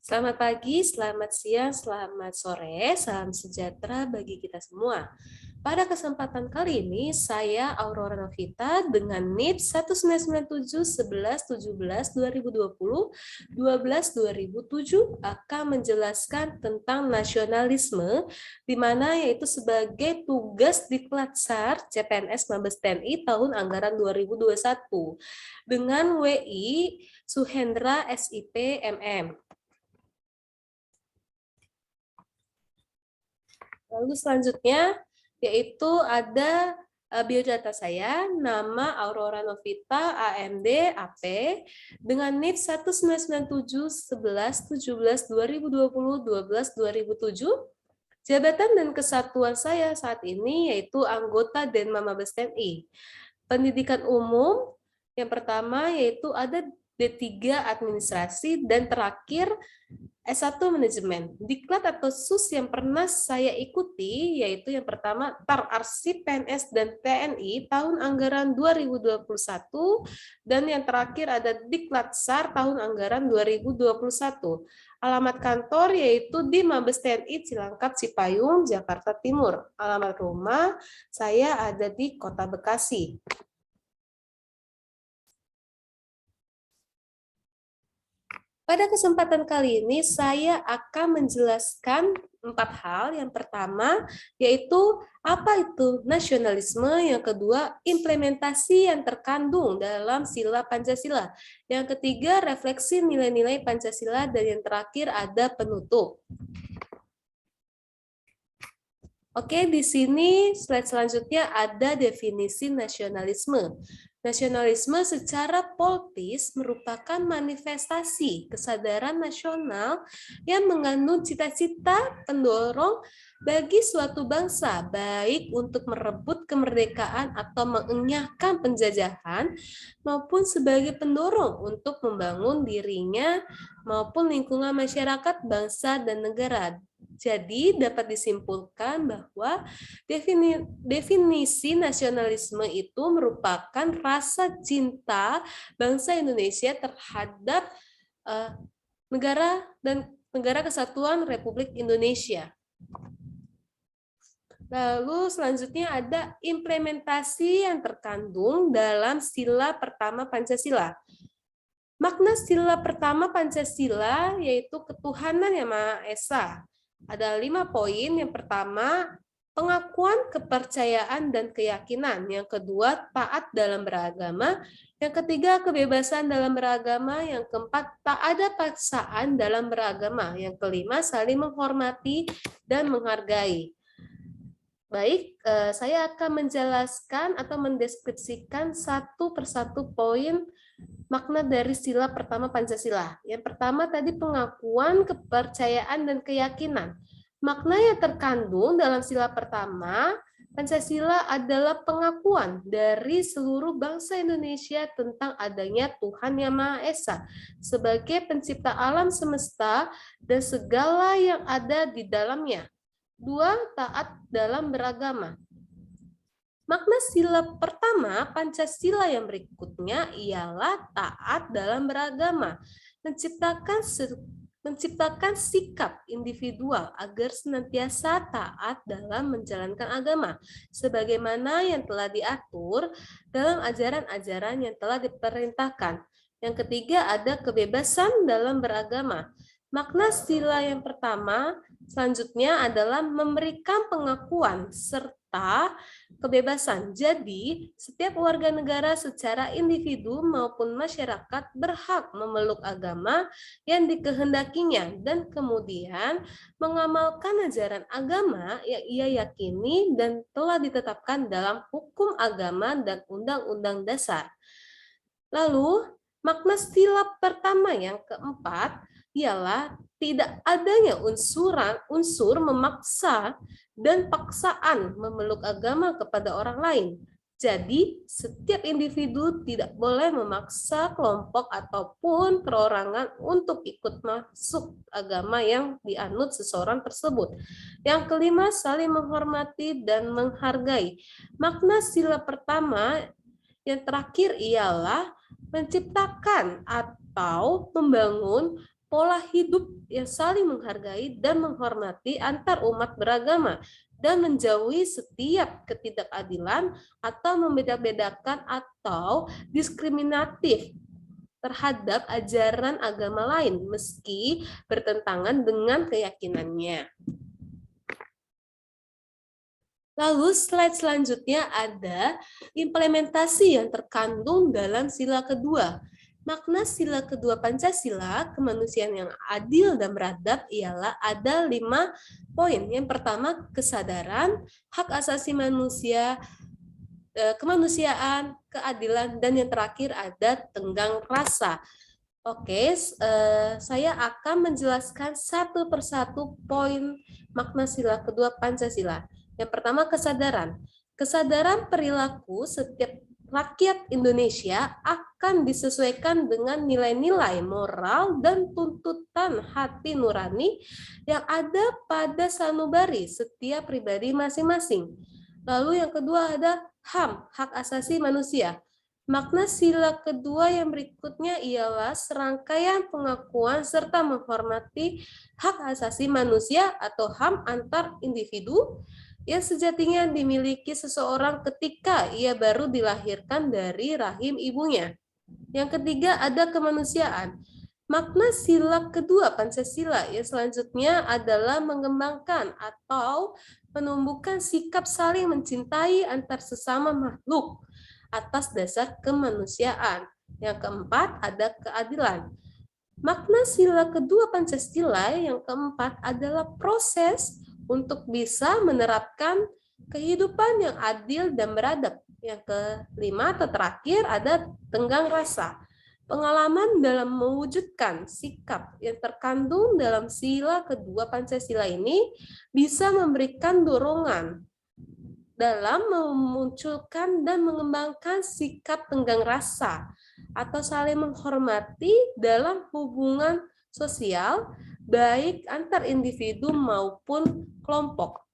Selamat pagi, selamat siang, selamat sore, salam sejahtera bagi kita semua. Pada kesempatan kali ini, saya Aurora Novita dengan NIP 1997-11-17-2020-12-2007 akan menjelaskan tentang nasionalisme, di mana yaitu sebagai tugas Diklat-SAR CPNS Mabes TNI tahun anggaran 2021 dengan WI Suhendra SIP MM. Lalu selanjutnya yaitu ada biodata saya, nama Aurora Novita, AMD, AP, dengan NIP 1997-11-17-2020-12-2007. Jabatan dan kesatuan saya saat ini yaitu anggota Denma Mabes TNI. Pendidikan umum, yang pertama yaitu ada D3 Administrasi, dan terakhir S1 Manajemen. Diklat atau SUS yang pernah saya ikuti yaitu yang pertama TAR Arsip PNS dan TNI tahun anggaran 2021, dan yang terakhir ada Diklat SAR tahun anggaran 2021. Alamat kantor yaitu di Mabes TNI Cilangkap Cipayung, Jakarta Timur. Alamat rumah saya ada di Kota Bekasi. Pada kesempatan kali ini, saya akan menjelaskan 4 hal. Yang pertama, yaitu apa itu nasionalisme. Yang kedua, implementasi yang terkandung dalam sila Pancasila. Yang ketiga, refleksi nilai-nilai Pancasila. Dan yang terakhir, ada penutup. Oke, di sini slide selanjutnya ada definisi nasionalisme. Nasionalisme secara politis merupakan manifestasi kesadaran nasional yang mengandung cita-cita pendorong bagi suatu bangsa, baik untuk merebut kemerdekaan atau mengenyahkan penjajahan, maupun sebagai pendorong untuk membangun dirinya maupun lingkungan masyarakat, bangsa, dan negara. Jadi dapat disimpulkan bahwa definisi nasionalisme itu merupakan rasa cinta bangsa Indonesia terhadap negara dan negara kesatuan Republik Indonesia. Lalu selanjutnya ada implementasi yang terkandung dalam sila pertama Pancasila. Makna sila pertama Pancasila yaitu ketuhanan yang Maha Esa. Ada 5 poin. Yang pertama, pengakuan kepercayaan dan keyakinan. Yang kedua, taat dalam beragama. Yang ketiga, kebebasan dalam beragama. Yang keempat, tak ada paksaan dalam beragama. Yang kelima, saling menghormati dan menghargai. Baik, saya akan menjelaskan atau mendeskripsikan satu persatu poin makna dari sila pertama Pancasila. Yang pertama tadi pengakuan, kepercayaan, dan keyakinan. Makna yang terkandung dalam sila pertama Pancasila adalah pengakuan dari seluruh bangsa Indonesia tentang adanya Tuhan Yang Maha Esa sebagai pencipta alam semesta dan segala yang ada di dalamnya. 2. Taat dalam beragama. Makna sila pertama Pancasila yang berikutnya ialah taat dalam beragama, menciptakan sikap individual agar senantiasa taat dalam menjalankan agama, sebagaimana yang telah diatur dalam ajaran-ajaran yang telah diperintahkan. Yang ketiga ada kebebasan dalam beragama. Makna sila yang pertama selanjutnya adalah memberikan pengakuan serta kebebasan. Jadi, setiap warga negara secara individu maupun masyarakat berhak memeluk agama yang dikehendakinya dan kemudian mengamalkan ajaran agama yang ia yakini dan telah ditetapkan dalam hukum agama dan undang-undang dasar. Lalu, makna sila pertama yang keempat ialah tidak adanya unsur memaksa dan paksaan memeluk agama kepada orang lain. Jadi, setiap individu tidak boleh memaksa kelompok ataupun perorangan untuk ikut masuk agama yang dianut seseorang tersebut. Yang kelima, saling menghormati dan menghargai. Makna sila pertama yang terakhir ialah menciptakan atau membangun pola hidup yang saling menghargai dan menghormati antar umat beragama, dan menjauhi setiap ketidakadilan atau membeda-bedakan atau diskriminatif terhadap ajaran agama lain meski bertentangan dengan keyakinannya. Lalu slide selanjutnya ada implementasi yang terkandung dalam sila kedua. Makna sila kedua Pancasila, kemanusiaan yang adil dan beradab, ialah ada 5 poin. Yang pertama, kesadaran, hak asasi manusia, kemanusiaan, keadilan, dan yang terakhir ada tenggang rasa. Oke, saya akan menjelaskan satu persatu poin makna sila kedua Pancasila. Yang pertama, kesadaran. Kesadaran perilaku setiap rakyat Indonesia akan disesuaikan dengan nilai-nilai moral dan tuntutan hati nurani yang ada pada sanubari setiap pribadi masing-masing. Lalu yang kedua ada HAM, hak asasi manusia. Makna sila kedua yang berikutnya ialah serangkaian pengakuan serta menghormati hak asasi manusia atau HAM antar individu yang sejatinya dimiliki seseorang ketika ia baru dilahirkan dari rahim ibunya. Yang ketiga ada kemanusiaan. Makna sila kedua Pancasila yang selanjutnya adalah mengembangkan atau menumbuhkan sikap saling mencintai antar sesama makhluk atas dasar kemanusiaan. Yang keempat ada keadilan. Makna sila kedua Pancasila yang keempat adalah proses untuk bisa menerapkan kehidupan yang adil dan beradab. Yang kelima atau terakhir ada tenggang rasa. Pengalaman dalam mewujudkan sikap yang terkandung dalam sila kedua Pancasila ini bisa memberikan dorongan dalam memunculkan dan mengembangkan sikap tenggang rasa atau saling menghormati dalam hubungan sosial, baik antar individu maupun kelompok.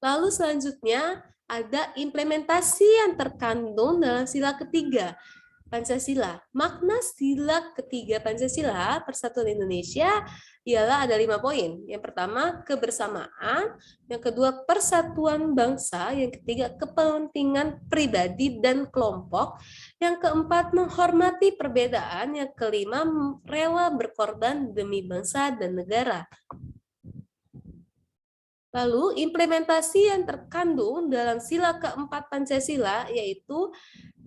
Lalu selanjutnya ada implementasi yang terkandung dalam sila ketiga Pancasila. Makna sila ketiga Pancasila Persatuan Indonesia ialah ada 5 poin. Yang pertama, kebersamaan. Yang kedua, persatuan bangsa. Yang ketiga, kepentingan pribadi dan kelompok. Yang keempat, menghormati perbedaan. Yang kelima, rela berkorban demi bangsa dan negara. Lalu, implementasi yang terkandung dalam sila keempat Pancasila yaitu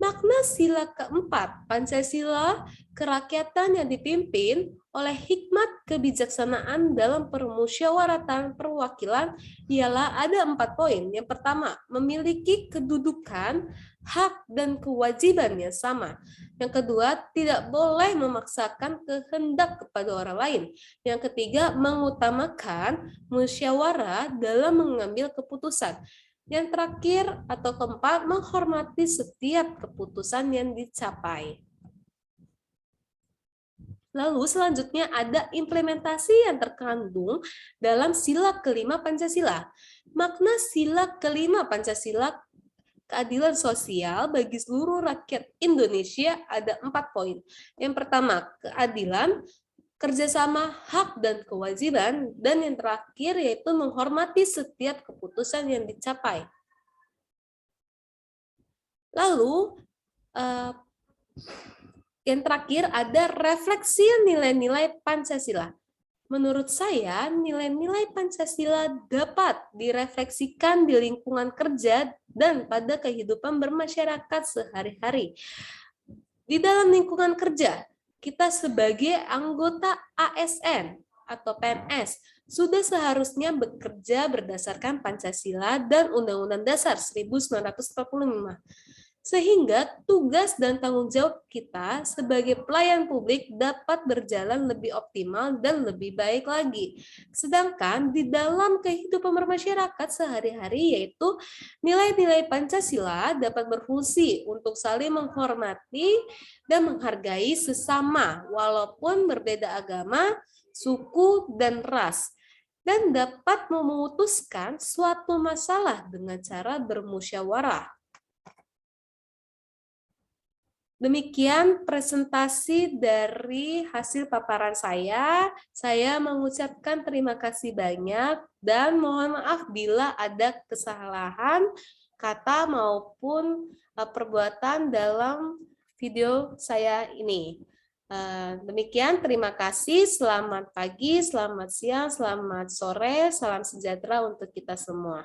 makna sila keempat Pancasila, kerakyatan yang dipimpin oleh hikmat kebijaksanaan dalam permusyawaratan perwakilan ialah ada 4 poin. Yang pertama, memiliki kedudukan, hak, dan kewajiban yang sama. Yang kedua, tidak boleh memaksakan kehendak kepada orang lain. Yang ketiga, mengutamakan musyawarah dalam mengambil keputusan. Yang terakhir atau keempat, menghormati setiap keputusan yang dicapai. Lalu selanjutnya ada implementasi yang terkandung dalam sila kelima Pancasila. Makna sila kelima Pancasila, keadilan sosial bagi seluruh rakyat Indonesia ada 4 poin. Yang pertama, keadilan, kerjasama, hak, dan kewajiban, dan yang terakhir yaitu menghormati setiap keputusan yang dicapai. Lalu, yang terakhir ada refleksi nilai-nilai Pancasila. Menurut saya, nilai-nilai Pancasila dapat direfleksikan di lingkungan kerja dan pada kehidupan bermasyarakat sehari-hari. Di dalam lingkungan kerja, kita sebagai anggota ASN atau PNS sudah seharusnya bekerja berdasarkan Pancasila dan Undang-Undang Dasar 1945. Sehingga tugas dan tanggung jawab kita sebagai pelayan publik dapat berjalan lebih optimal dan lebih baik lagi. Sedangkan di dalam kehidupan bermasyarakat sehari-hari yaitu nilai-nilai Pancasila dapat berfungsi untuk saling menghormati dan menghargai sesama walaupun berbeda agama, suku, dan ras, dan dapat memutuskan suatu masalah dengan cara bermusyawarah. Demikian presentasi dari hasil paparan saya. Saya mengucapkan terima kasih banyak dan mohon maaf bila ada kesalahan kata maupun perbuatan dalam video saya ini. Demikian, terima kasih. Selamat pagi, selamat siang, selamat sore, salam sejahtera untuk kita semua.